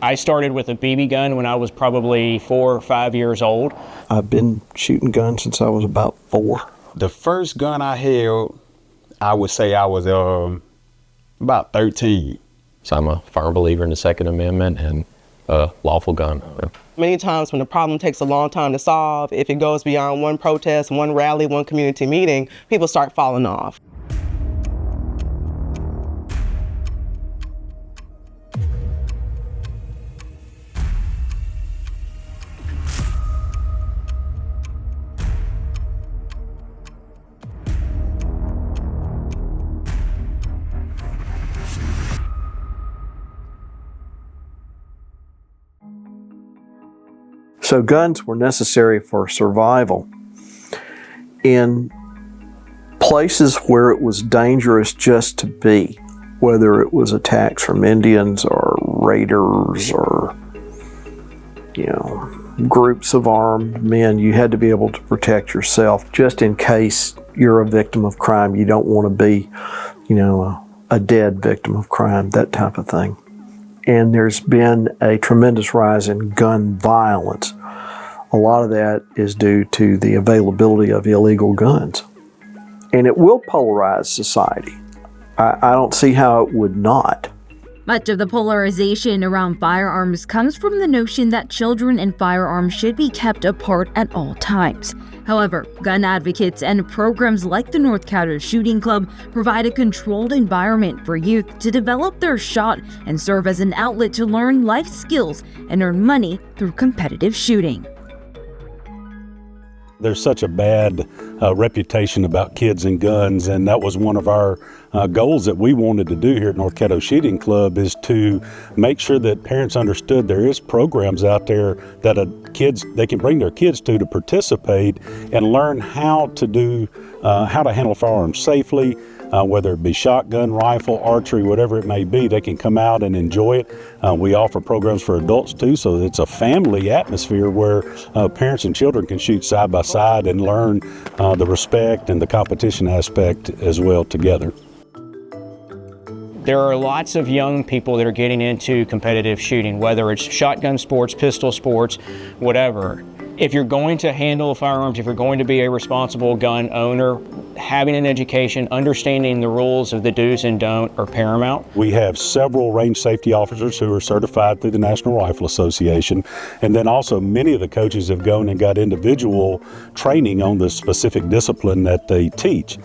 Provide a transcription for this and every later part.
I started with a BB gun when I was probably 4 or 5 years old. I've been shooting guns since I was about 4. The first gun I held, I would say I was about 13. So I'm a firm believer in the Second Amendment and a lawful gun owner. Many times when the problem takes a long time to solve, if it goes beyond one protest, one rally, one community meeting, people start falling off. So guns were necessary for survival. In places where it was dangerous just to be, whether it was attacks from Indians or raiders or, groups of armed men, you had to be able to protect yourself just in case you're a victim of crime. You don't want to be, a dead victim of crime, that type of thing. And there's been a tremendous rise in gun violence. A lot of that is due to the availability of illegal guns. And it will polarize society. I don't see how it would not. Much of the polarization around firearms comes from the notion that children and firearms should be kept apart at all times. However, gun advocates and programs like the North Cato Shooting Club provide a controlled environment for youth to develop their shot and serve as an outlet to learn life skills and earn money through competitive shooting. There's such a bad reputation about kids and guns, and that was one of our goals that we wanted to do here at North Cato Shooting Club, is to make sure that parents understood there is programs out there that they can bring their kids to participate and learn how to handle firearms safely, whether it be shotgun, rifle, archery, whatever it may be. They can come out and enjoy it. We offer programs for adults too, so it's a family atmosphere where parents and children can shoot side by side and learn the respect and the competition aspect as well together. There are lots of young people that are getting into competitive shooting, whether it's shotgun sports, pistol sports, whatever. If you're going to handle firearms, if you're going to be a responsible gun owner, having an education, understanding the rules of the do's and don't are paramount. We have several range safety officers who are certified through the National Rifle Association, and then also many of the coaches have gone and got individual training on the specific discipline that they teach.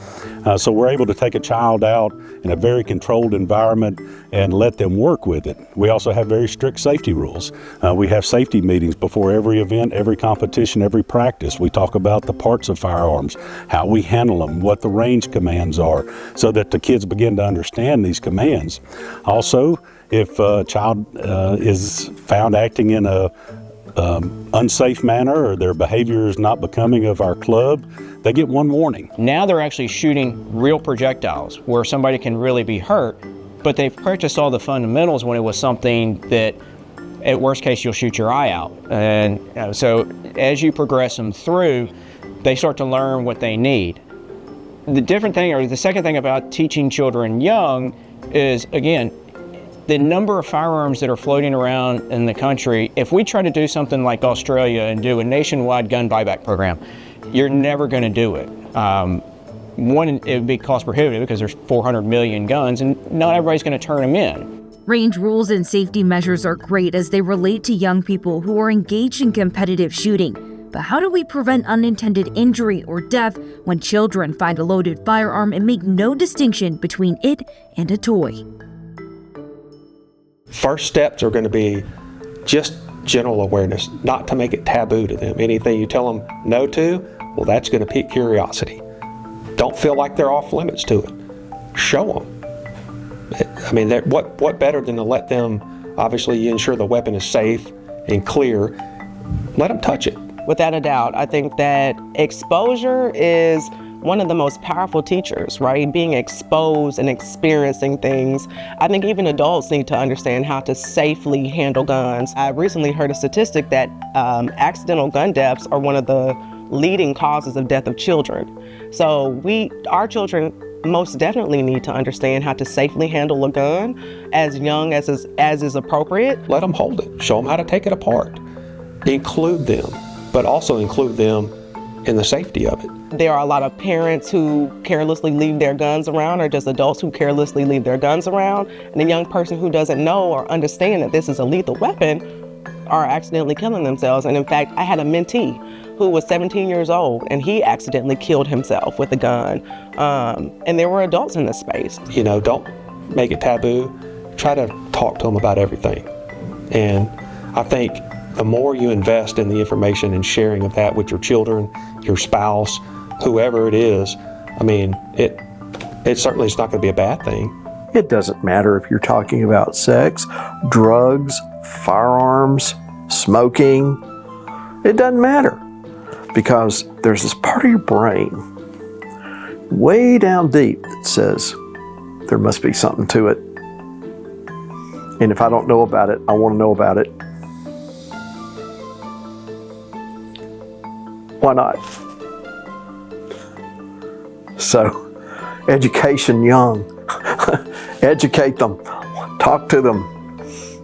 So we're able to take a child out in a very controlled environment and let them work with it. We also have very strict safety rules. We have safety meetings before every event, every competition, every practice. We talk about the parts of firearms, how we handle them, what the range commands are, so that the kids begin to understand these commands. Also, if a child is found acting in a unsafe manner or their behavior is not becoming of our club, they get one warning. Now they're actually shooting real projectiles where somebody can really be hurt, but they've practiced all the fundamentals when it was something that, at worst case, you'll shoot your eye out. And so as you progress them through, they start to learn what they need. The second thing about teaching children young is, again, the number of firearms that are floating around in the country. If we try to do something like Australia and do a nationwide gun buyback program, you're never going to do it. One, it would be cost prohibitive because there's 400 million guns and not everybody's going to turn them in. Range rules and safety measures are great as they relate to young people who are engaged in competitive shooting. But how do we prevent unintended injury or death when children find a loaded firearm and make no distinction between it and a toy? First steps are going to be just general awareness, not to make it taboo to them. Anything you tell them no to, well, that's going to pique curiosity. Don't feel like they're off limits to it. Show them. I mean, what better than to let them, obviously you ensure the weapon is safe and clear, let them touch it. Without a doubt, I think that exposure is one of the most powerful teachers, right? Being exposed and experiencing things. I think even adults need to understand how to safely handle guns. I recently heard a statistic that accidental gun deaths are one of the leading causes of death of children. So our children most definitely need to understand how to safely handle a gun as young as is appropriate. Let them hold it. Show them how to take it apart. Include them, but also include them in the safety of it. There are a lot of parents who carelessly leave their guns around, or just adults who carelessly leave their guns around, and a young person who doesn't know or understand that this is a lethal weapon are accidentally killing themselves. And in fact, I had a mentee who was 17 years old, and he accidentally killed himself with a gun. And there were adults in this space. You know, don't make it taboo. Try to talk to them about everything. And I think the more you invest in the information and sharing of that with your children, your spouse, whoever it is, I mean, it certainly is not going to be a bad thing. It doesn't matter if you're talking about sex, drugs, firearms, smoking. It doesn't matter, because there's this part of your brain way down deep that says there must be something to it. And if I don't know about it, I want to know about it. Why not? So, education young. Educate them. Talk to them.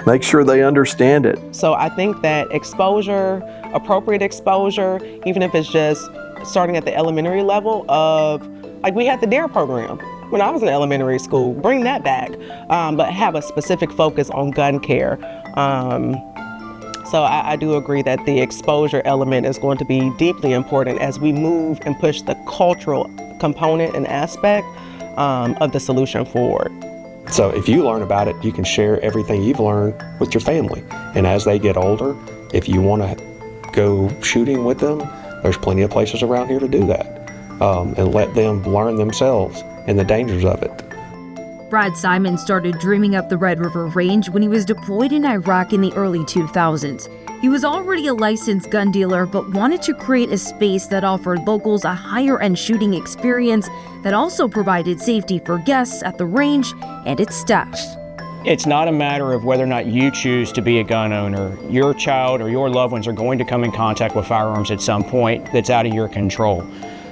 Make sure they understand it. So I think that exposure, appropriate exposure, even if it's just starting at the elementary level of, like we had the DARE program when I was in elementary school, bring that back, but have a specific focus on gun care. So I do agree that the exposure element is going to be deeply important as we move and push the cultural component and aspect of the solution forward. So if you learn about it, you can share everything you've learned with your family. And as they get older, if you want to go shooting with them, there's plenty of places around here to do that. And let them learn themselves and the dangers of it. Brad Simon started dreaming up the Red River Range when he was deployed in Iraq in the early 2000s. He was already a licensed gun dealer, but wanted to create a space that offered locals a higher-end shooting experience that also provided safety for guests at the range and its staff. It's not a matter of whether or not you choose to be a gun owner. Your child or your loved ones are going to come in contact with firearms at some point that's out of your control.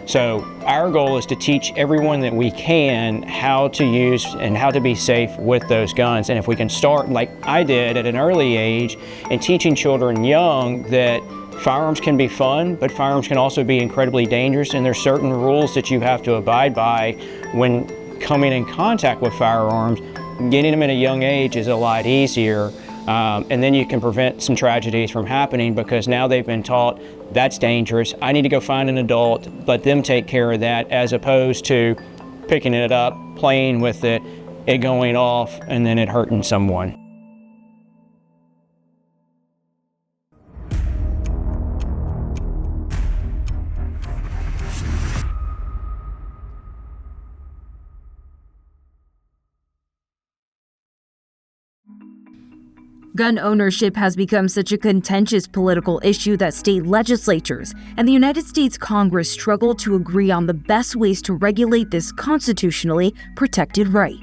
So our goal is to teach everyone that we can how to use and how to be safe with those guns. And if we can start, like I did at an early age, in teaching children young that firearms can be fun, but firearms can also be incredibly dangerous, and there's certain rules that you have to abide by when coming in contact with firearms. Getting them at a young age is a lot easier. And then you can prevent some tragedies from happening, because now they've been taught that's dangerous. I need to go find an adult, let them take care of that, as opposed to picking it up, playing with it going off, and then it hurting someone. Gun ownership has become such a contentious political issue that state legislatures and the United States Congress struggle to agree on the best ways to regulate this constitutionally protected right.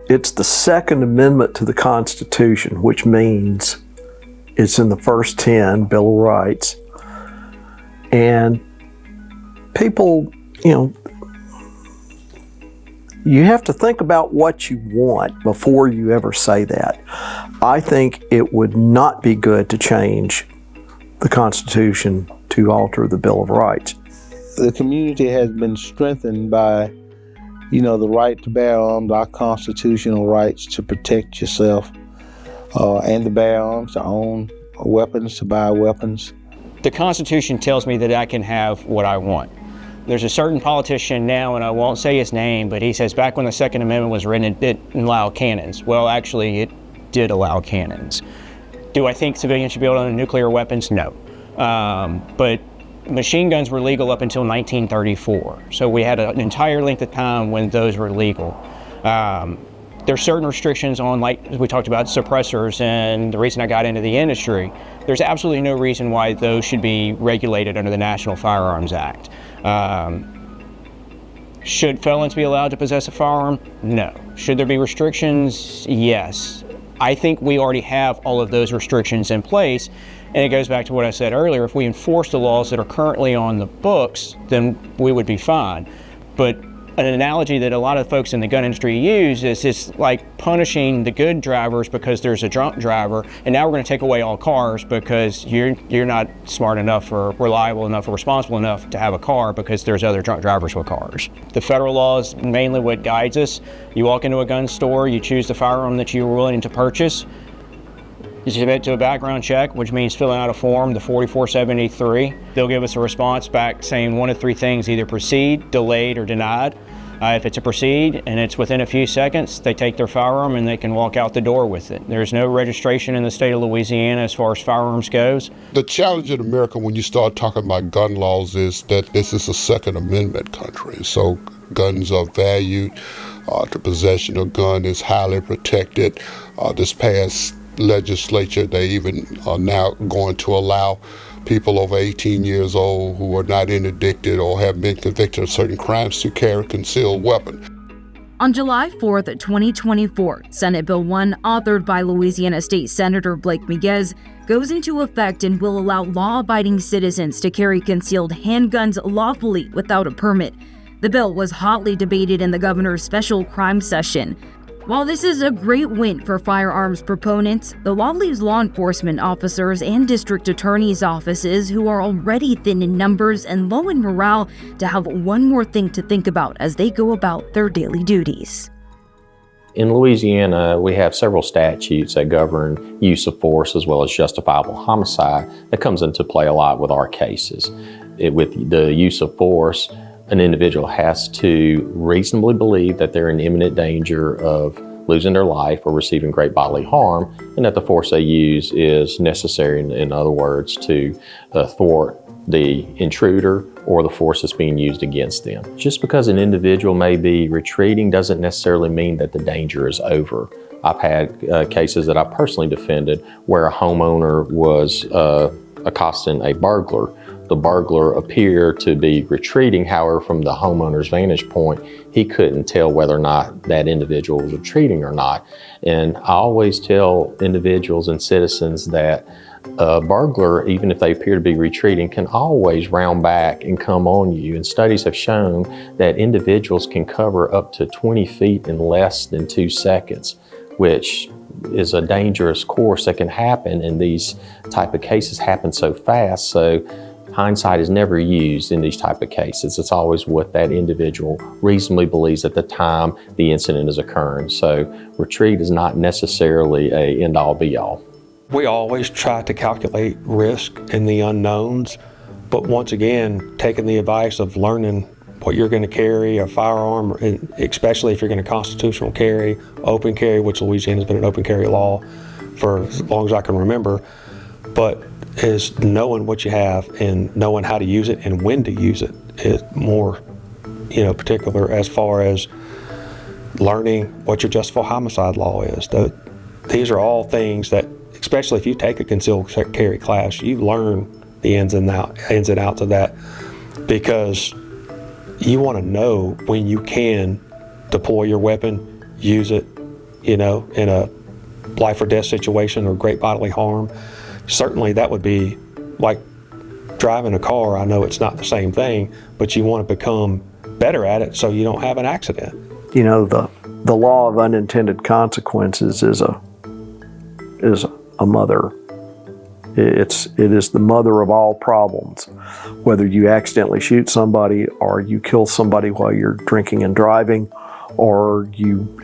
It's the Second Amendment to the Constitution, which means it's in the first 10 Bill of Rights. And people, you have to think about what you want before you ever say that. I think it would not be good to change the Constitution to alter the Bill of Rights. The community has been strengthened by, the right to bear arms, our constitutional rights to protect yourself, and to bear arms, to own weapons, to buy weapons. The Constitution tells me that I can have what I want. There's a certain politician now, and I won't say his name, but he says back when the Second Amendment was written, it didn't allow cannons. Well, actually, it did allow cannons. Do I think civilians should be able to own nuclear weapons? No. But machine guns were legal up until 1934. So we had an entire length of time when those were legal. There's certain restrictions on, like we talked about, suppressors, and the reason I got into the industry. There's absolutely no reason why those should be regulated under the National Firearms Act. Should felons be allowed to possess a firearm? No. Should there be restrictions? Yes. I think we already have all of those restrictions in place, and it goes back to what I said earlier. If we enforce the laws that are currently on the books, then we would be fine. But an analogy that a lot of folks in the gun industry use is it's like punishing the good drivers because there's a drunk driver, and now we're going to take away all cars because you're not smart enough or reliable enough or responsible enough to have a car because there's other drunk drivers with cars. The federal law is mainly what guides us. You walk into a gun store, you choose the firearm that you're willing to purchase. You submit to a background check, which means filling out a form, the 4473. They'll give us a response back saying one of three things, either proceed, delayed, or denied. If it's a proceed and it's within a few seconds, they take their firearm and they can walk out the door with it. There's no registration in the state of Louisiana as far as firearms goes. The challenge in America when you start talking about gun laws is that this is a Second Amendment country. So guns are valued. The possession of gun is highly protected. This past legislature, they even are now going to allow people over 18 years old who are not interdicted or have been convicted of certain crimes to carry a concealed weapon. On July 4th, 2024, Senate Bill 1, authored by Louisiana State Senator Blake Miguez, goes into effect and will allow law-abiding citizens to carry concealed handguns lawfully without a permit. The bill was hotly debated in the governor's special crime session. While this is a great win for firearms proponents, the law leaves law enforcement officers and district attorneys' offices who are already thin in numbers and low in morale to have one more thing to think about as they go about their daily duties. In Louisiana, we have several statutes that govern use of force as well as justifiable homicide that comes into play a lot with our cases. With the use of force, an individual has to reasonably believe that they're in imminent danger of losing their life or receiving great bodily harm, and that the force they use is necessary, in other words, to thwart the intruder or the force that's being used against them. Just because an individual may be retreating doesn't necessarily mean that the danger is over. I've had cases that I personally defended where a homeowner was accosting a burglar. The burglar appeared to be retreating. However, from the homeowner's vantage point, he couldn't tell whether or not that individual was retreating or not. And I always tell individuals and citizens that a burglar, even if they appear to be retreating, can always round back and come on you. And studies have shown that individuals can cover up to 20 feet in less than 2 seconds, which is a dangerous course that can happen. And these type of cases happen so fast. So hindsight is never used in these type of cases. It's always what that individual reasonably believes at the time the incident is occurring. So retreat is not necessarily a end-all be-all. We always try to calculate risk and the unknowns, but once again, taking the advice of learning what you're going to carry, a firearm, and especially if you're going to constitutional carry, open carry, which Louisiana's been an open carry law for as long as I can remember, but is knowing what you have and knowing how to use it and when to use it is more, particular as far as learning what your justifiable homicide law is. These are all things that, especially if you take a concealed carry class, you learn the ins and outs of that, because you want to know when you can deploy your weapon, use it, in a life or death situation or great bodily harm. Certainly that would be like driving a car. I know it's not the same thing, but you want to become better at it so you don't have an accident. The law of unintended consequences is a mother. It is the mother of all problems. Whether you accidentally shoot somebody or you kill somebody while you're drinking and driving, or you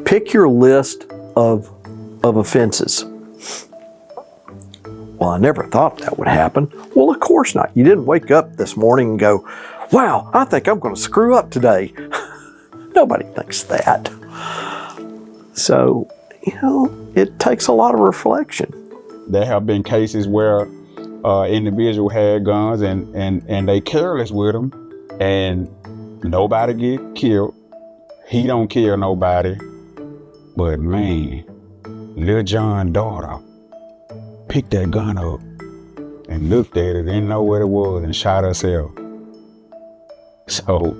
pick your list of offenses. Well, I never thought that would happen. Well, of course not. You didn't wake up this morning and go, wow, I think I'm going to screw up today. Nobody thinks that. So, it takes a lot of reflection. There have been cases where individual had guns and they careless with them, and nobody get killed. He don't kill nobody. But man, Lil John's daughter picked that gun up and looked at it, didn't know what it was, and shot herself. So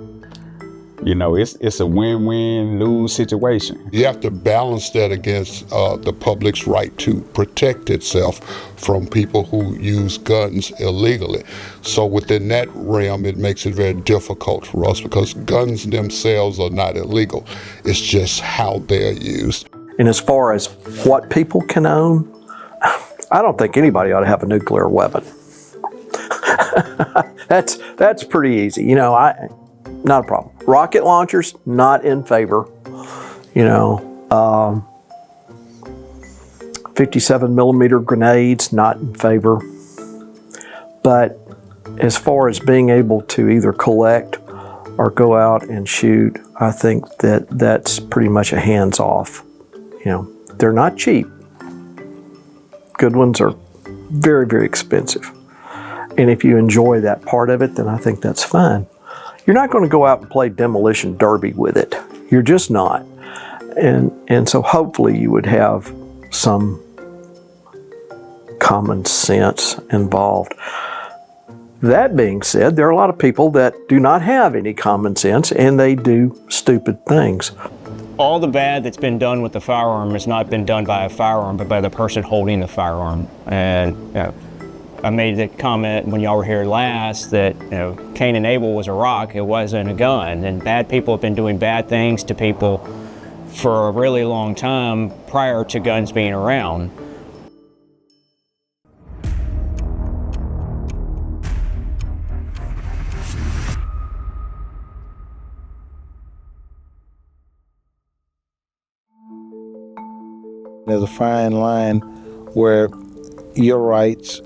You know, it's a win-win, lose situation. You have to balance that against the public's right to protect itself from people who use guns illegally. So within that realm, it makes it very difficult for us because guns themselves are not illegal. It's just how they're used. And as far as what people can own, I don't think anybody ought to have a nuclear weapon. That's pretty easy. You know, not a problem. Rocket launchers, not in favor. You know, 57 millimeter grenades, not in favor. But as far as being able to either collect or go out and shoot, I think that's pretty much a hands-off. You know, they're not cheap. Good ones are very, very expensive. And if you enjoy that part of it, then I think that's fine. You're not going to go out and play demolition derby with it. You're just not. And so hopefully you would have some common sense involved. That being said, there are a lot of people that do not have any common sense and they do stupid things. All the bad that's been done with the firearm has not been done by a firearm, but by the person holding the firearm. And you know, I made the comment when y'all were here last that, you know, Cain and Abel was a rock, it wasn't a gun. And bad people have been doing bad things to people for a really long time prior to guns being around. There's a fine line where your rights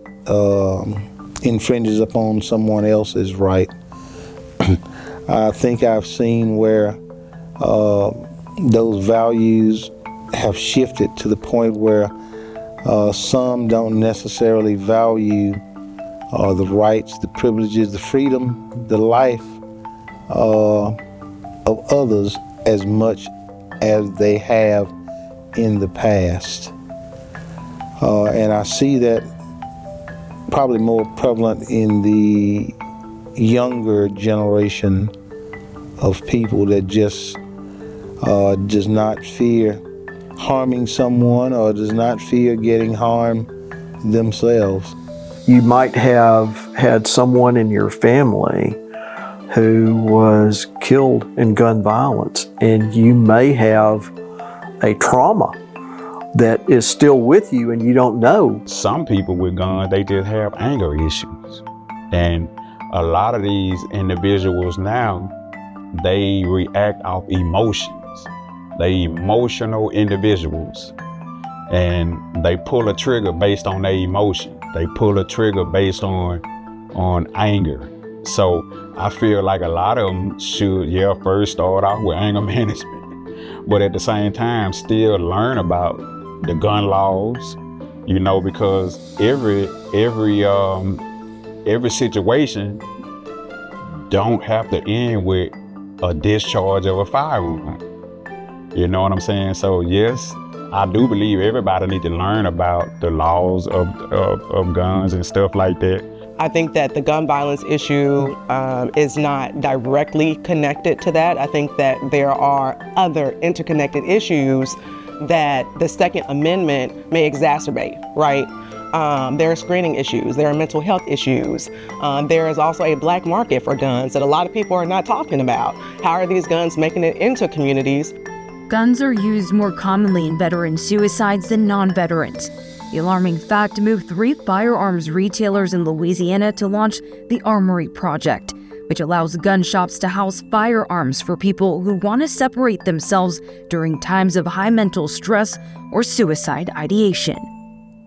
infringes upon someone else's right. I think I've seen where those values have shifted to the point where some don't necessarily value the rights, the privileges, the freedom, the life of others as much as they have in the past. And I see that probably more prevalent in the younger generation of people that just does not fear harming someone or does not fear getting harmed themselves. You might have had someone in your family who was killed in gun violence, and you may have a trauma that is still with you and you don't know. Some people with guns, they just have anger issues. And a lot of these individuals now, they react off emotions. They emotional individuals. And they pull a trigger based on their emotion. They pull a trigger based on anger. So I feel like a lot of them should, first start off with anger management, but at the same time still learn about the gun laws, you know, because every situation don't have to end with a discharge of a firearm. You know what I'm saying? So yes, I do believe everybody needs to learn about the laws of guns and stuff like that. I think that the gun violence issue is not directly connected to that. I think that there are other interconnected issues that the Second Amendment may exacerbate, right? There are screening issues, there are mental health issues. There is also a black market for guns that a lot of people are not talking about. How are these guns making it into communities? Guns are used more commonly in veteran suicides than non-veterans. The alarming fact moved 3 firearms retailers in Louisiana to launch the Armory Project, which allows gun shops to house firearms for people who want to separate themselves during times of high mental stress or suicide ideation.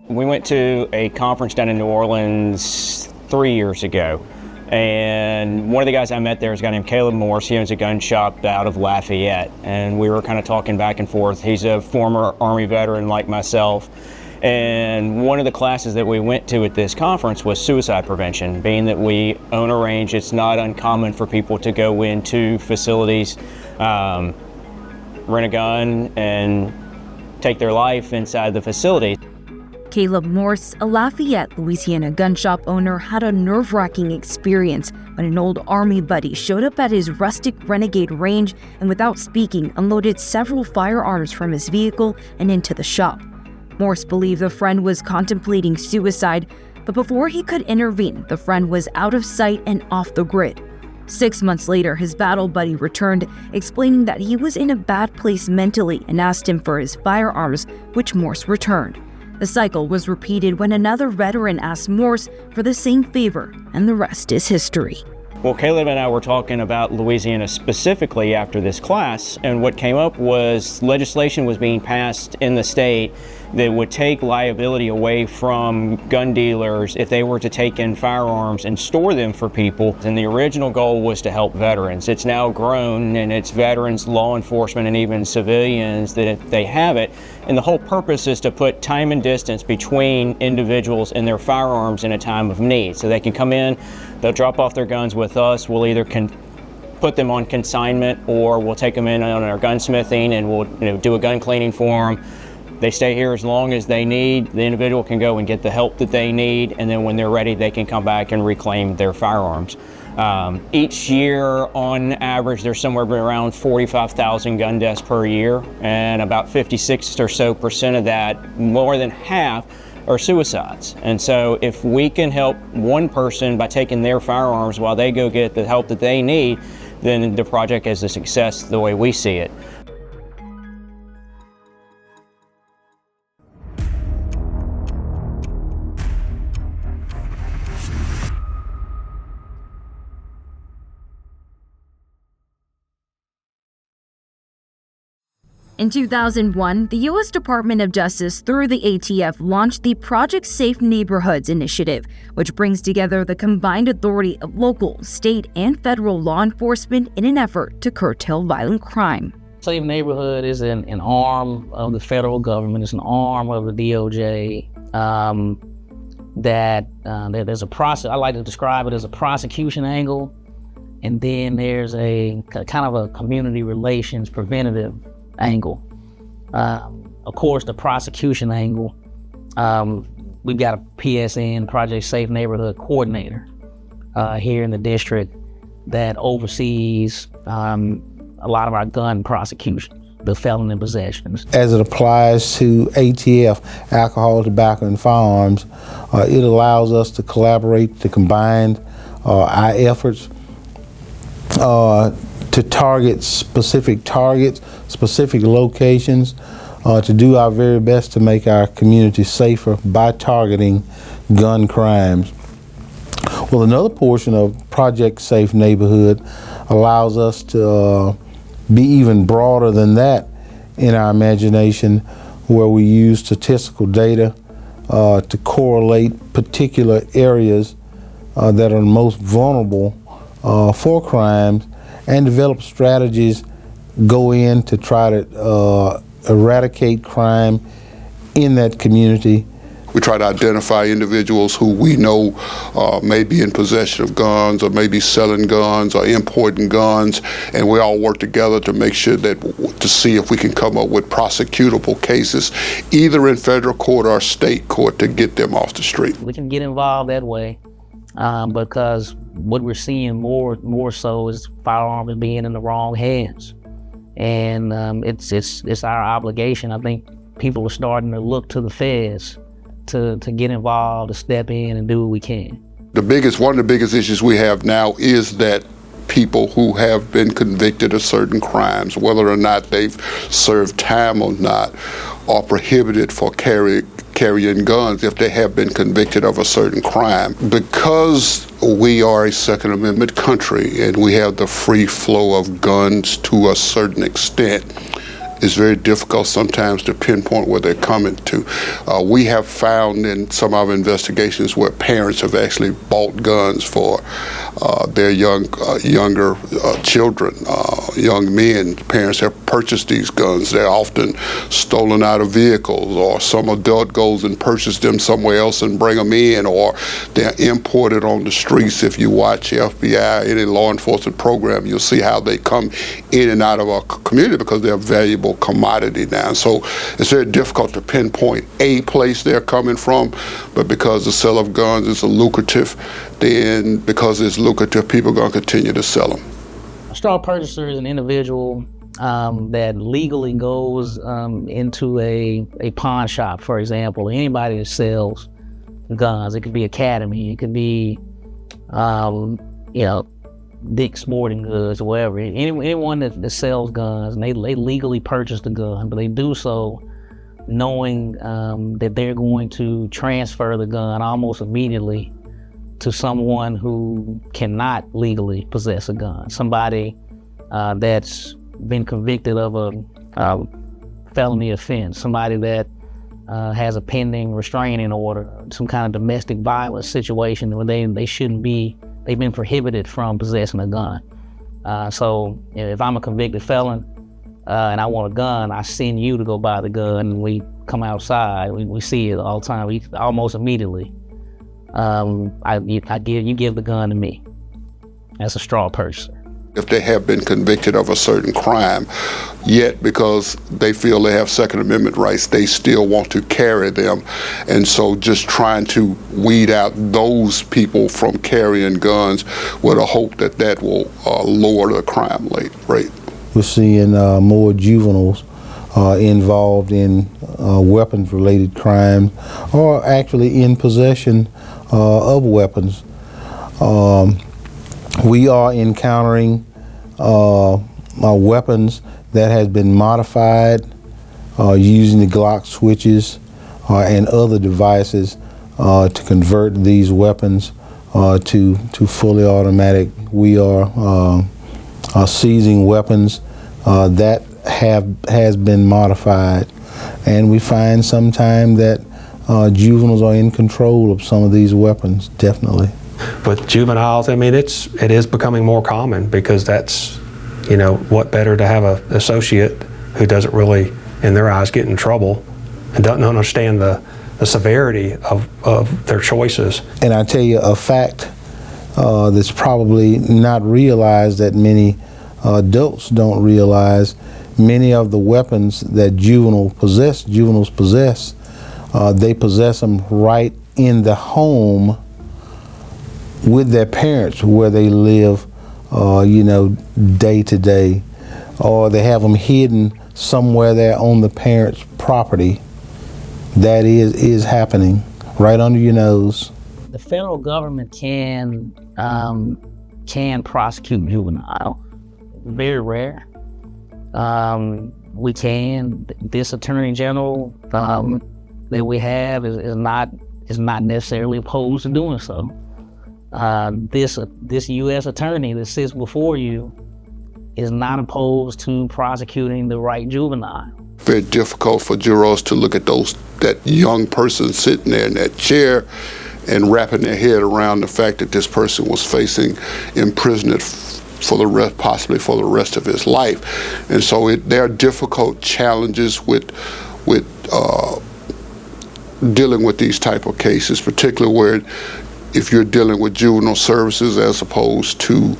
We went to a conference down in New Orleans 3 years ago, and one of the guys I met there is a guy named Caleb Morse. He owns a gun shop out of Lafayette, and we were kind of talking back and forth. He's a former Army veteran like myself. And one of the classes that we went to at this conference was suicide prevention. Being that we own a range, it's not uncommon for people to go into facilities, rent a gun, and take their life inside the facility. Caleb Morse, a Lafayette, Louisiana gun shop owner, had a nerve-wracking experience when an old Army buddy showed up at his rustic Renegade range and, without speaking, unloaded several firearms from his vehicle and into the shop. Morse believed the friend was contemplating suicide, but before he could intervene, the friend was out of sight and off the grid. 6 months later, his battle buddy returned, explaining that he was in a bad place mentally and asked him for his firearms, which Morse returned. The cycle was repeated when another veteran asked Morse for the same favor, and the rest is history. Well, Caleb and I were talking about Louisiana specifically after this class, and what came up was legislation was being passed in the state that would take liability away from gun dealers if they were to take in firearms and store them for people. And the original goal was to help veterans. It's now grown, and it's veterans, law enforcement, and even civilians that they have it. And the whole purpose is to put time and distance between individuals and their firearms in a time of need. So they can come in, they'll drop off their guns with us. We'll either put them on consignment, or we'll take them in on our gunsmithing and we'll do a gun cleaning for them. They stay here as long as they need. The individual can go and get the help that they need, and then when they're ready, they can come back and reclaim their firearms. Each year, on average, there's somewhere around 45,000 gun deaths per year, and about 56% or so of that, more than half, are suicides. And so if we can help one person by taking their firearms while they go get the help that they need, then the project is a success the way we see it. In 2001, the U.S. Department of Justice, through the ATF, launched the Project Safe Neighborhoods initiative, which brings together the combined authority of local, state, and federal law enforcement in an effort to curtail violent crime. Safe Neighborhood is an arm of the federal government. It's an arm of the DOJ. There's a process. I like to describe it as a prosecution angle, and then there's a kind of a community relations preventative angle. Of course, the prosecution angle, we've got a PSN, Project Safe Neighborhood Coordinator, here in the district that oversees a lot of our gun prosecutions, the felony possessions. As it applies to ATF, alcohol, tobacco, and firearms, it allows us to collaborate, to combine our efforts to target specific targets, specific locations, to do our very best to make our community safer by targeting gun crimes. Well, another portion of Project Safe Neighborhood allows us to be even broader than that in our imagination, where we use statistical data to correlate particular areas that are most vulnerable for crimes, and develop strategies, go in to try to eradicate crime in that community. We try to identify individuals who we know may be in possession of guns, or may be selling guns, or importing guns, and we all work together to make sure to see if we can come up with prosecutable cases, either in federal court or state court, to get them off the street. We can get involved that way because what we're seeing more so is firearms being in the wrong hands, and it's our obligation. I think people are starting to look to the feds to get involved, to step in and do what we can. One of the biggest issues we have now is that people who have been convicted of certain crimes, whether or not they've served time or not, are prohibited for carrying guns if they have been convicted of a certain crime. Because we are a Second Amendment country and we have the free flow of guns to a certain extent, it's very difficult sometimes to pinpoint where they're coming to. We have found in some of our investigations where parents have actually bought guns for their younger children, young men. Parents have purchased these guns. They're often stolen out of vehicles, or some adult goes and purchases them somewhere else and bring them in, or they're imported on the streets. If you watch FBI, any law enforcement program, you'll see how they come in and out of our community because they're valuable valuable commodity now. So it's very difficult to pinpoint a place they're coming from, but because the sale of guns is lucrative, then because it's lucrative, people are going to continue to sell them. A straw purchaser is an individual that legally goes into a pawn shop, for example, anybody that sells guns. It could be Academy, it could be, Dick's Sporting Goods or whatever. Anyone that sells guns, and they legally purchase the gun, but they do so knowing that they're going to transfer the gun almost immediately to someone who cannot legally possess a gun. Somebody that's been convicted of a felony offense, somebody that has a pending restraining order, some kind of domestic violence situation where they shouldn't be, they've been prohibited from possessing a gun. So if I'm a convicted felon and I want a gun, I send you to go buy the gun, and we come outside, we see it all the time, almost immediately. You give the gun to me. That's a straw purchaser. If they have been convicted of a certain crime, yet because they feel they have Second Amendment rights, they still want to carry them. And so just trying to weed out those people from carrying guns with a hope that that will lower the crime rate. We're seeing more juveniles involved in weapons-related crimes, or actually in possession of weapons. We are encountering weapons that has been modified using the Glock switches and other devices to convert these weapons to fully automatic. We are seizing weapons that has been modified, and we find sometimes that juveniles are in control of some of these weapons, definitely. With juveniles, I mean, it is becoming more common, because that's, what better to have an associate who doesn't really, in their eyes, get in trouble and doesn't understand the severity of their choices. And I tell you a fact that's probably not realized, that many adults don't realize: many of the weapons that juveniles possess, they possess them right in the home with their parents, where they live, day to day, or they have them hidden somewhere there on the parents' property. That is happening right under your nose. The federal government can prosecute juvenile. Very rare. We can. This attorney general that we have is not necessarily opposed to doing so. This U.S. attorney that sits before you is not opposed to prosecuting the right juvenile. Very difficult for jurors to look at that young person sitting there in that chair and wrapping their head around the fact that this person was facing imprisonment possibly for the rest of his life. And so there are difficult challenges with dealing with these type of cases, particularly where if you're dealing with juvenile services as opposed to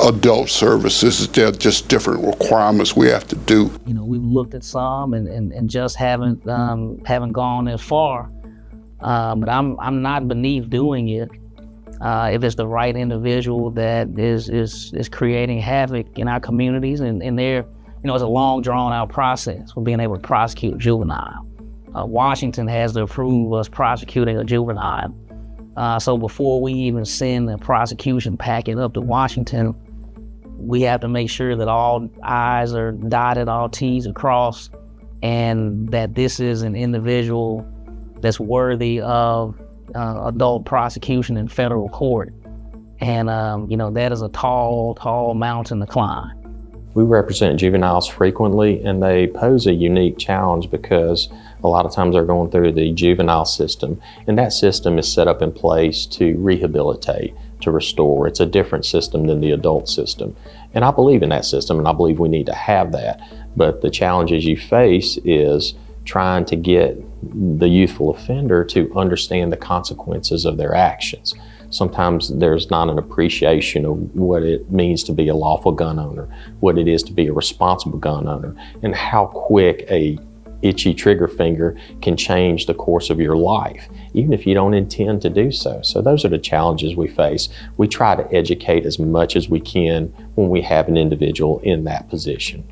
adult services, there are just different requirements we have to do. We've looked at some and just haven't gone as far. But I'm not beneath doing it if it's the right individual that is creating havoc in our communities, and there, it's a long drawn out process for being able to prosecute juvenile. Washington has to approve us prosecuting a juvenile. So before we even send the prosecution packet up to Washington, we have to make sure that all I's are dotted, all T's are crossed, and that this is an individual that's worthy of adult prosecution in federal court. And, that is a tall, tall mountain to climb. We represent juveniles frequently, and they pose a unique challenge because a lot of times they're going through the juvenile system, and that system is set up in place to rehabilitate, to restore. It's a different system than the adult system. And I believe in that system, and I believe we need to have that. But the challenges you face is trying to get the youthful offender to understand the consequences of their actions. sometimes there's not an appreciation of what it means to be a lawful gun owner, what it is to be a responsible gun owner, and how quick a itchy trigger finger can change the course of your life, even if you don't intend to do so. So those are the challenges we face. We try to educate as much as we can when we have an individual in that position.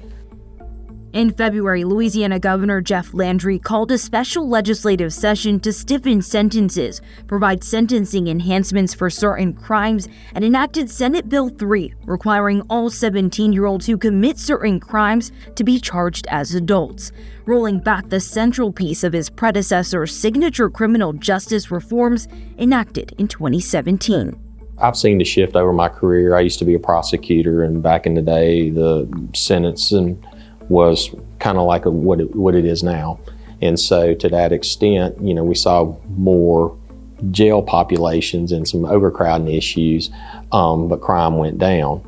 In February, Louisiana Governor Jeff Landry called a special legislative session to stiffen sentences, provide sentencing enhancements for certain crimes, and enacted Senate Bill 3, requiring all 17-year-olds who commit certain crimes to be charged as adults, rolling back the central piece of his predecessor's signature criminal justice reforms enacted in 2017. I've seen the shift over my career. I used to be a prosecutor, and back in the day, the sentencing was kind of like what it is now. And so to that extent, you know, we saw more jail populations and some overcrowding issues, but crime went down.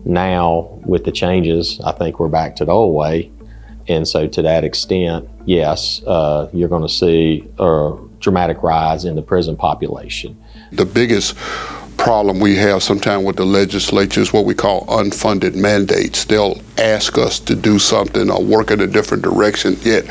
Now, with the changes, I think we're back to the old way. And so to that extent, yes, you're going to see a dramatic rise in the prison population. The biggest problem we have sometimes with the legislature is what we call unfunded mandates. They'll ask us to do something or work in a different direction, yet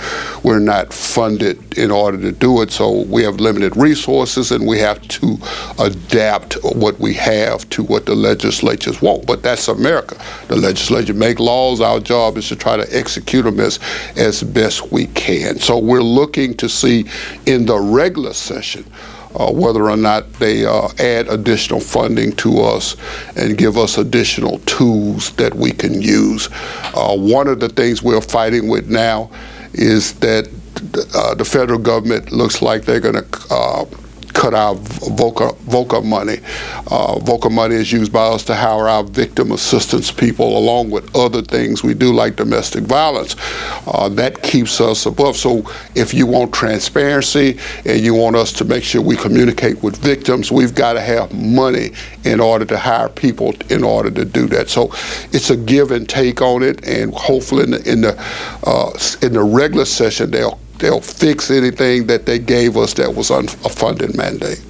we're not funded in order to do it. So we have limited resources, and we have to adapt what we have to what the legislatures want. But that's America. The legislature make laws. Our job is to try to execute them as best we can. So we're looking to see in the regular session whether or not they add additional funding to us and give us additional tools that we can use. One of the things we're fighting with now is that the federal government looks like they're going to cut our VOCA money. VOCA money is used by us to hire our victim assistance people along with other things we do like domestic violence. That keeps us above. So if you want transparency and you want us to make sure we communicate with victims, we've got to have money in order to hire people in order to do that. So it's a give and take on it, and hopefully in the regular session they'll fix anything that they gave us that was a funded mandate.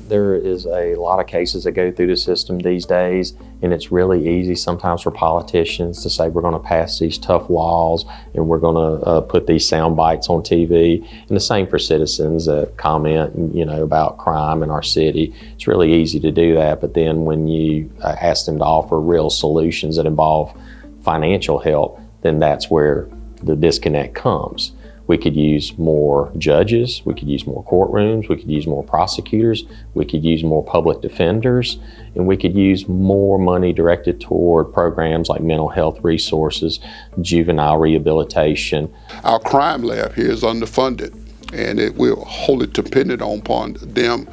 There is a lot of cases that go through the system these days, and it's really easy sometimes for politicians to say we're going to pass these tough laws and we're going to put these sound bites on TV, and the same for citizens that comment, you know, about crime in our city. It's really easy to do that, but then when you ask them to offer real solutions that involve financial help, then that's where the disconnect comes. We could use more judges, we could use more courtrooms, we could use more prosecutors, we could use more public defenders, and we could use more money directed toward programs like mental health resources, juvenile rehabilitation. Our crime lab here is underfunded, and we're wholly dependent upon them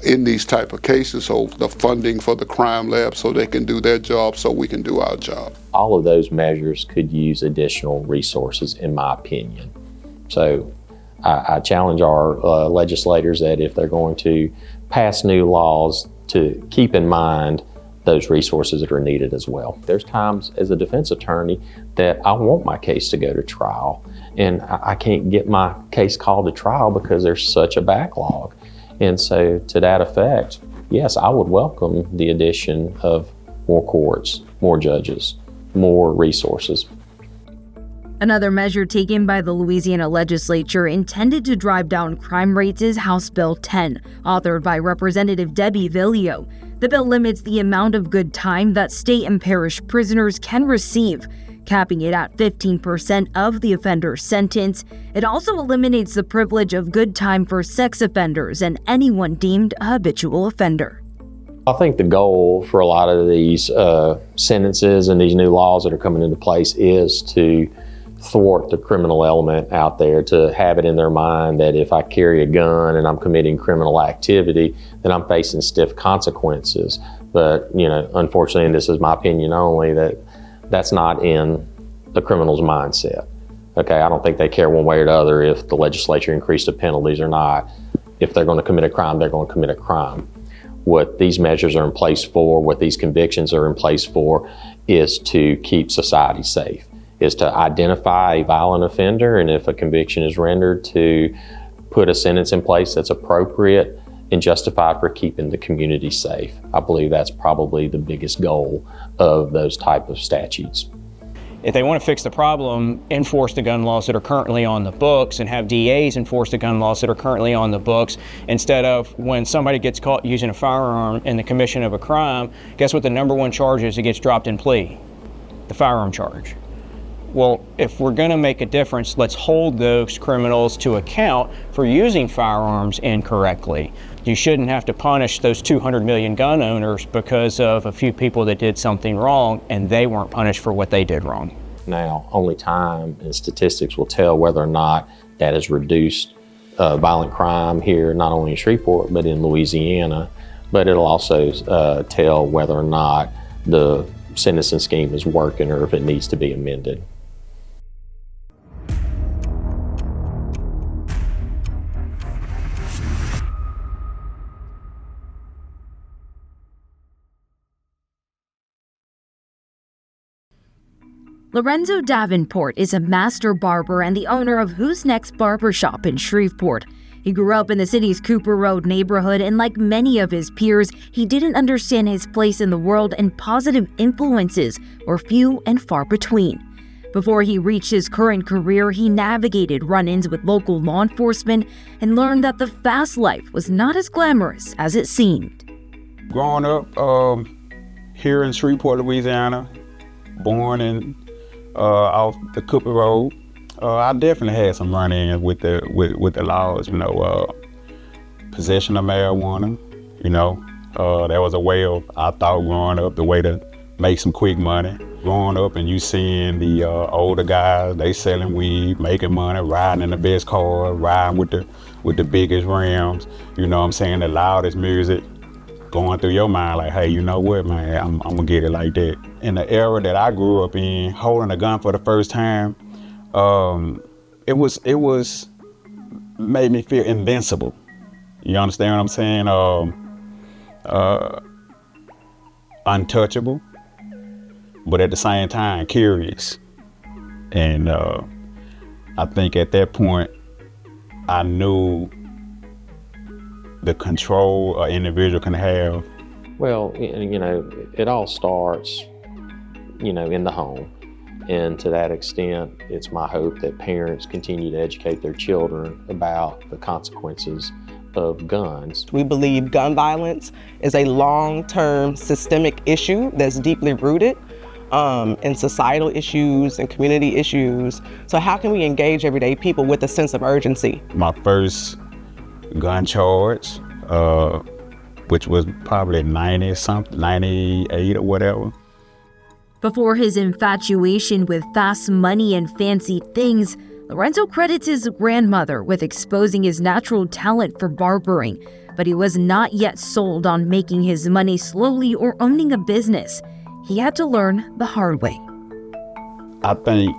in these type of cases. So the funding for the crime lab so they can do their job so we can do our job. All of those measures could use additional resources, in my opinion. So I challenge our legislators that if they're going to pass new laws, to keep in mind those resources that are needed as well. There's times as a defense attorney that I want my case to go to trial, and I can't get my case called to trial because there's such a backlog. And so to that effect, yes, I would welcome the addition of more courts, more judges, more resources. Another measure taken by the Louisiana legislature intended to drive down crime rates is House Bill 10, authored by Representative Debbie Villio. The bill limits the amount of good time that state and parish prisoners can receive, capping it at 15% of the offender's sentence. It also eliminates the privilege of good time for sex offenders and anyone deemed a habitual offender. I think the goal for a lot of these sentences and these new laws that are coming into place is to thwart the criminal element out there, to have it in their mind that if I carry a gun and I'm committing criminal activity, then I'm facing stiff consequences. But, you know, unfortunately, and this is my opinion only, that's not in the criminal's mindset. Okay, I don't think they care one way or the other if the legislature increased the penalties or not. If they're going to commit a crime, they're going to commit a crime. What these measures are in place for, what these convictions are in place for, is to keep society safe, is to identify a violent offender, and if a conviction is rendered, to put a sentence in place that's appropriate and justified for keeping the community safe. I believe that's probably the biggest goal of those type of statutes. If they want to fix the problem, enforce the gun laws that are currently on the books and have DAs enforce the gun laws that are currently on the books, instead of when somebody gets caught using a firearm in the commission of a crime, guess what the number one charge is? It gets dropped in plea, the firearm charge. Well, if we're going to make a difference, let's hold those criminals to account for using firearms incorrectly. You shouldn't have to punish those 200 million gun owners because of a few people that did something wrong and they weren't punished for what they did wrong. Now, only time and statistics will tell whether or not that has reduced violent crime here, not only in Shreveport, but in Louisiana. But it'll also tell whether or not the sentencing scheme is working or if it needs to be amended. Lorenzo Davenport is a master barber and the owner of Who's Next Barbershop in Shreveport. He grew up in the city's Cooper Road neighborhood, and like many of his peers, he didn't understand his place in the world, and positive influences were few and far between. Before he reached his current career, he navigated run-ins with local law enforcement and learned that the fast life was not as glamorous as it seemed. Growing up here in Shreveport, Louisiana, born in off the Cooper Road, I definitely had some run-ins with the laws. Possession of marijuana. That was a way of, I thought, growing up, the way to make some quick money. Growing up and you seeing the older guys, they selling weed, making money, riding in the best car, riding with the biggest rims. The loudest music. Going through your mind like, hey, you know what, man, I'm gonna get it like that. In the era that I grew up in, holding a gun for the first time, it was made me feel invincible. You understand what I'm saying? Untouchable, but at the same time curious. And I think at that point, I knew the control an individual can have. Well, it all starts, in the home. And to that extent, it's my hope that parents continue to educate their children about the consequences of guns. We believe gun violence is a long-term systemic issue that's deeply rooted in societal issues and community issues. So how can we engage everyday people with a sense of urgency? My first gun charge, which was probably 90-something, 98 or whatever. Before his infatuation with fast money and fancy things, Lorenzo credits his grandmother with exposing his natural talent for barbering, but he was not yet sold on making his money slowly or owning a business. He had to learn the hard way. I think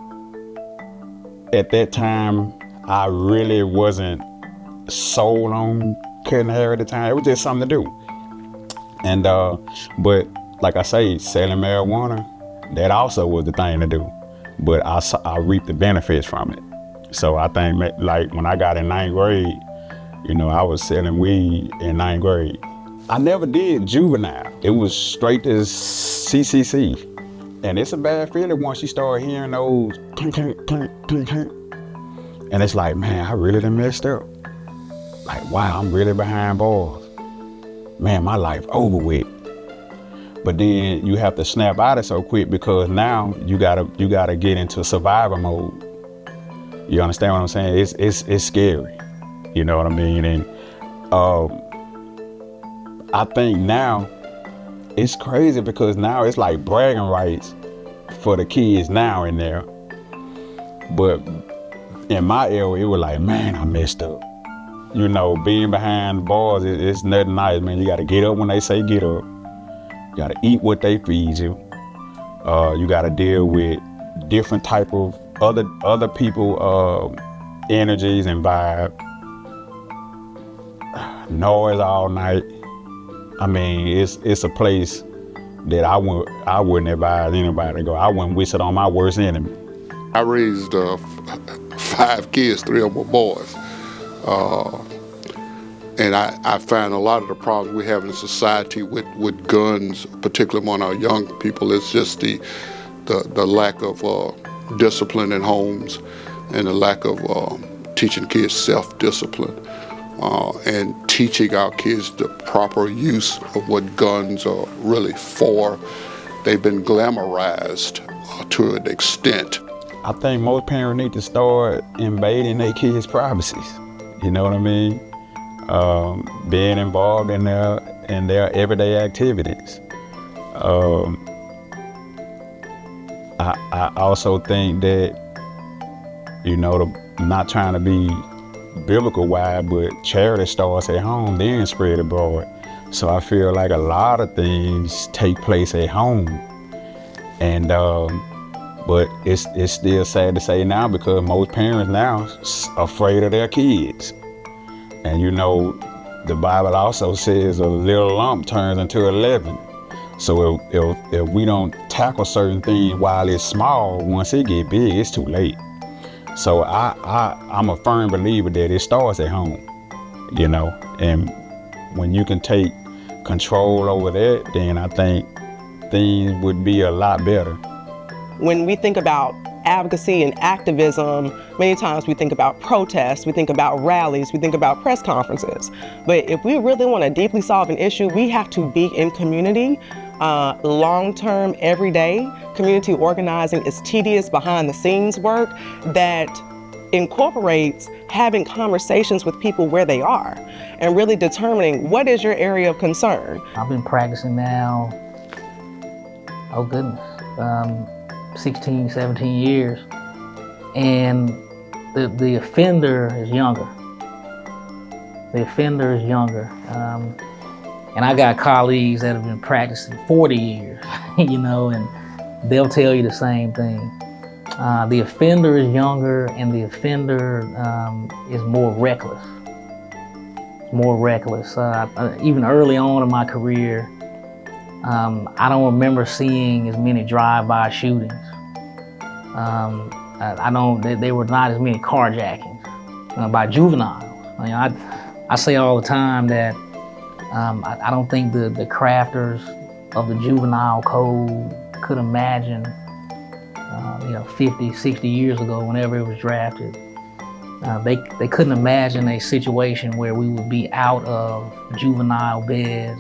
at that time, I really wasn't sold on cutting hair at the time. It was just something to do. And but like I say, selling marijuana, that also was the thing to do. But I reaped the benefits from it. So I think like when I got in 9th grade, I was selling weed in 9th grade. I never did juvenile. It was straight to CCC. And it's a bad feeling once you start hearing those clink, clink, clink, clink, clink. And it's like, man, I really done messed up. Like, wow, I'm really behind bars. Man, my life over with. But then you have to snap out of it so quick because now you gotta get into survivor mode. You understand what I'm saying? It's scary. You know what I mean? And I think now it's crazy because now it's like bragging rights for the kids now in there. But in my era, it was like, man, I messed up. Being behind bars, it's nothing nice, man. You got to get up when they say get up. You got to eat what they feed you. You got to deal with different type of other people energies and vibe. Noise all night. I mean, it's a place that I wouldn't advise anybody to go. I wouldn't wish it on my worst enemy. I raised 5 kids, 3 of them were boys. And I find a lot of the problems we have in society with guns, particularly among our young people, is just the lack of discipline in homes and the lack of teaching kids self-discipline and teaching our kids the proper use of what guns are really for. They've been glamorized to an extent. I think most parents need to start invading their kids' privacies. You know what I mean? Being involved in their everyday activities. I also think that, not trying to be biblical wide, but charity starts at home, then spread abroad. So I feel like a lot of things take place at home. And but it's still sad to say now, because most parents now are afraid of their kids. And the Bible also says a little lump turns into 11. So if we don't tackle certain things while it's small, once it get big, it's too late. So I'm a firm believer that it starts at home, and when you can take control over that, then I think things would be a lot better. When we think about advocacy and activism, many times we think about protests, we think about rallies, we think about press conferences. But if we really want to deeply solve an issue, we have to be in community, long-term, every day. Community organizing is tedious behind-the-scenes work that incorporates having conversations with people where they are and really determining what is your area of concern. I've been practicing now, 16, 17 years, and the offender is younger. And I got colleagues that have been practicing 40 years, and they'll tell you the same thing. The offender is younger, and the offender is more reckless. Even early on in my career, I don't remember seeing as many drive-by shootings. There were not as many carjackings by juveniles. I say all the time that I don't think the crafters of the juvenile code could imagine, 50, 60 years ago, whenever it was drafted, they couldn't imagine a situation where we would be out of juvenile beds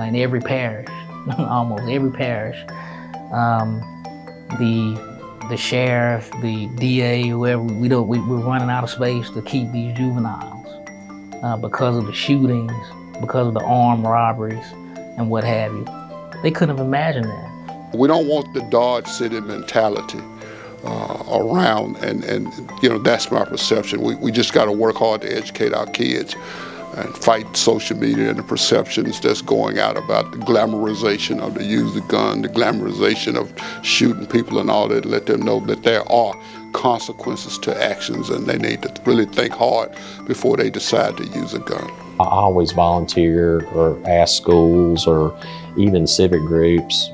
in every parish. Almost every parish. The sheriff, the DA, whoever, we're running out of space to keep these juveniles because of the shootings, because of the armed robberies, and what have you. They couldn't have imagined that. We don't want the Dodge City mentality around, and that's my perception. We just got to work hard to educate our kids and fight social media and the perceptions that's going out about the glamorization of the use of gun, the glamorization of shooting people and all that. Let them know that there are consequences to actions, and they need to really think hard before they decide to use a gun. I always volunteer or ask schools or even civic groups,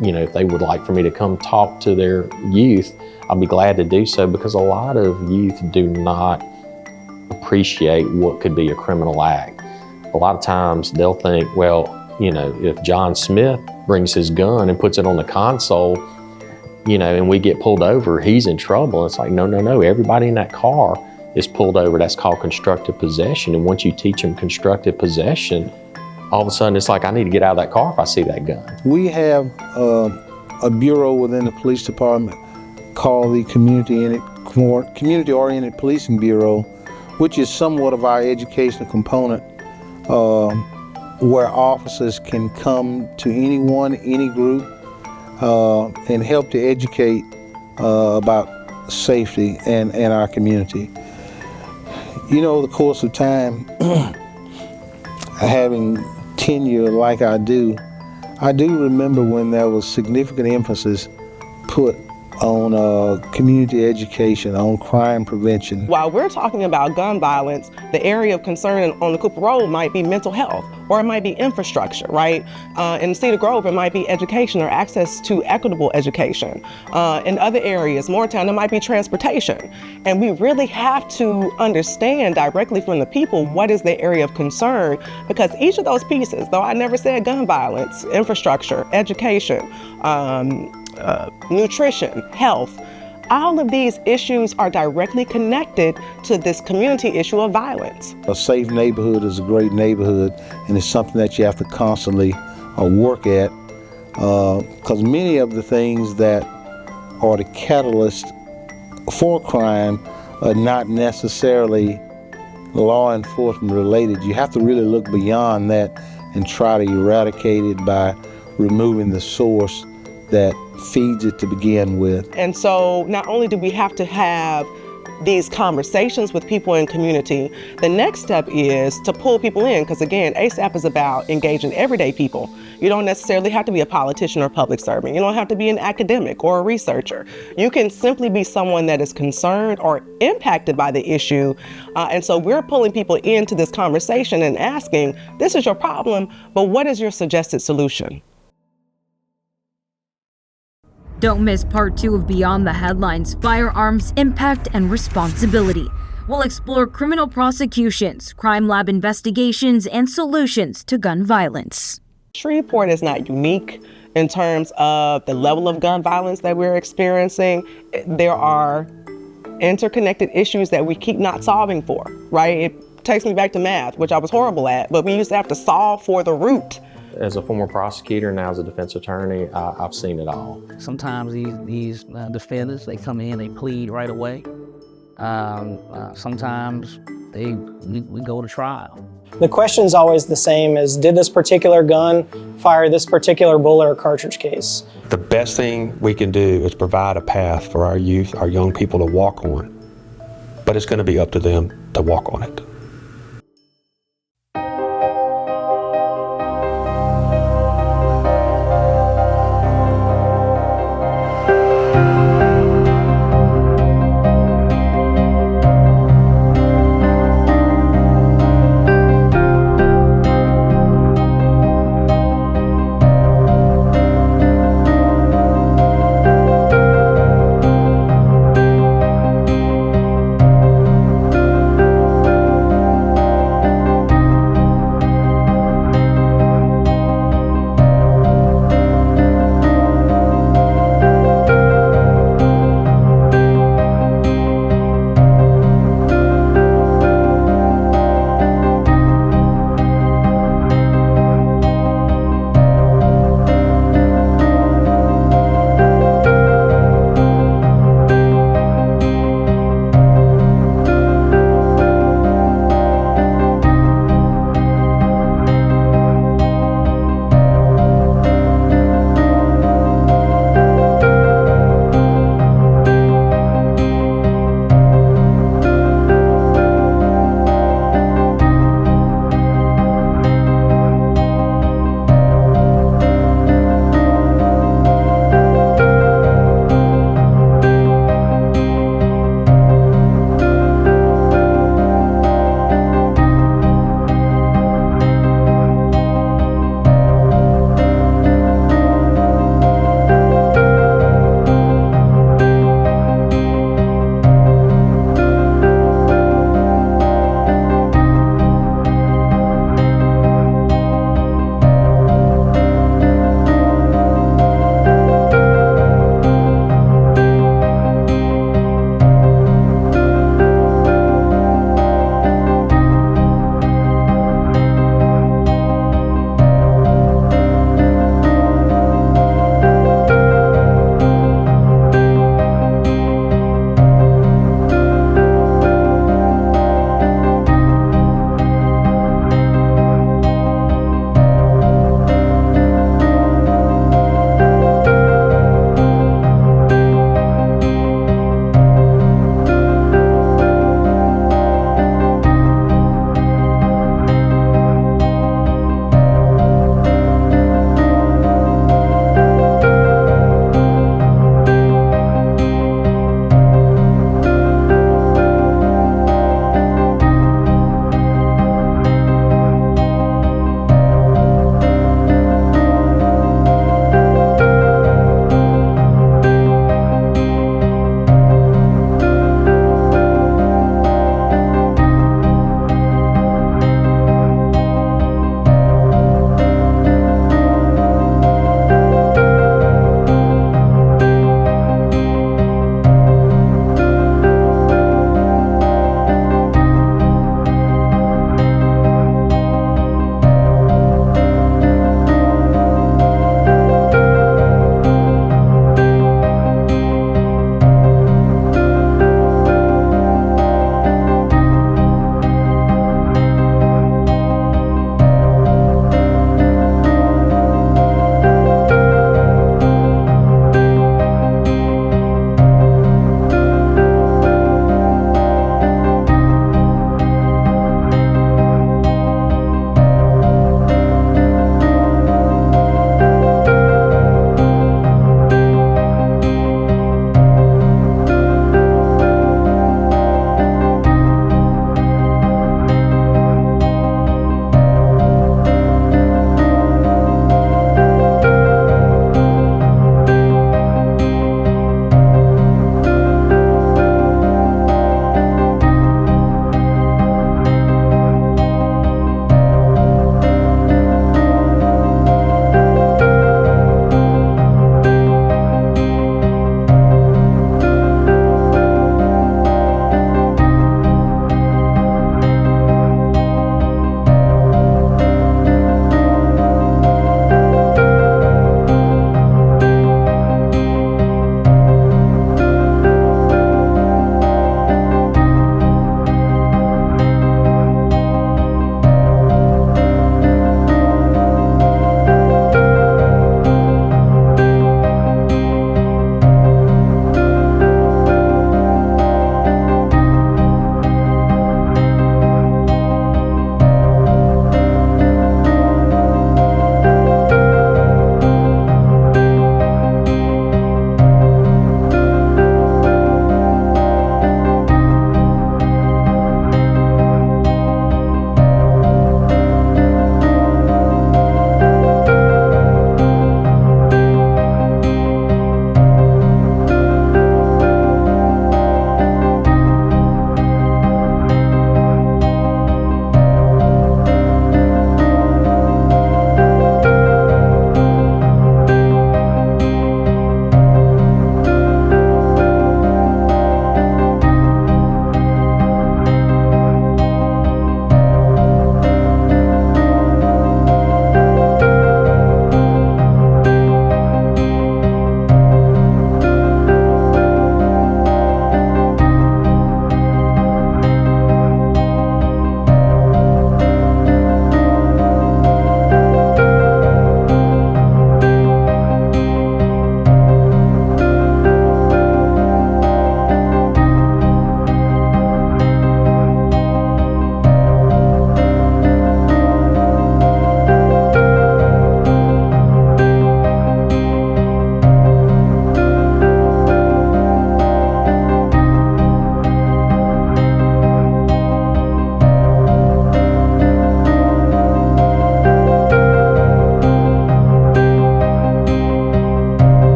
if they would like for me to come talk to their youth, I'll be glad to do so, because a lot of youth do not appreciate what could be a criminal act. A lot of times they'll think, if John Smith brings his gun and puts it on the console, and we get pulled over, he's in trouble. It's like, no. Everybody in that car is pulled over. That's called constructive possession. And once you teach them constructive possession, all of a sudden it's like, I need to get out of that car if I see that gun. We have a bureau within the police department called the Community-Oriented Policing Bureau, which is somewhat of our educational component, where officers can come to anyone, any group, and help to educate about safety and our community. The course of time, having tenure like I do remember when there was significant emphasis put on community education, on crime prevention. While we're talking about gun violence, the area of concern on the Cooper Road might be mental health, or it might be infrastructure, right? In Cedar Grove, it might be education or access to equitable education. In other areas, Moortown, it might be transportation. And we really have to understand directly from the people what is their area of concern, because each of those pieces, though I never said gun violence, infrastructure, education, nutrition, health, all of these issues are directly connected to this community issue of violence. A safe neighborhood is a great neighborhood, and it's something that you have to constantly work at, because many of the things that are the catalyst for crime are not necessarily law enforcement related. You have to really look beyond that and try to eradicate it by removing the source that feeds it to begin with. And so not only do we have to have these conversations with people in community, the next step is to pull people in, because again, ASAP is about engaging everyday people. You don't necessarily have to be a politician or public servant. You don't have to be an academic or a researcher. You can simply be someone that is concerned or impacted by the issue. And so we're pulling people into this conversation and asking, this is your problem, but what is your suggested solution? Don't miss part 2 of Beyond the Headlines, Firearms, Impact, and Responsibility. We'll explore criminal prosecutions, crime lab investigations, and solutions to gun violence. Shreveport is not unique in terms of the level of gun violence that we're experiencing. There are interconnected issues that we keep not solving for, right? It takes me back to math, which I was horrible at, but we used to have to solve for the root. As a former prosecutor, now as a defense attorney, I've seen it all. Sometimes these defendants, they come in, they plead right away. Sometimes we go to trial. The question's always the same: is did this particular gun fire this particular bullet or cartridge case? The best thing we can do is provide a path for our youth, our young people to walk on, but it's going to be up to them to walk on it.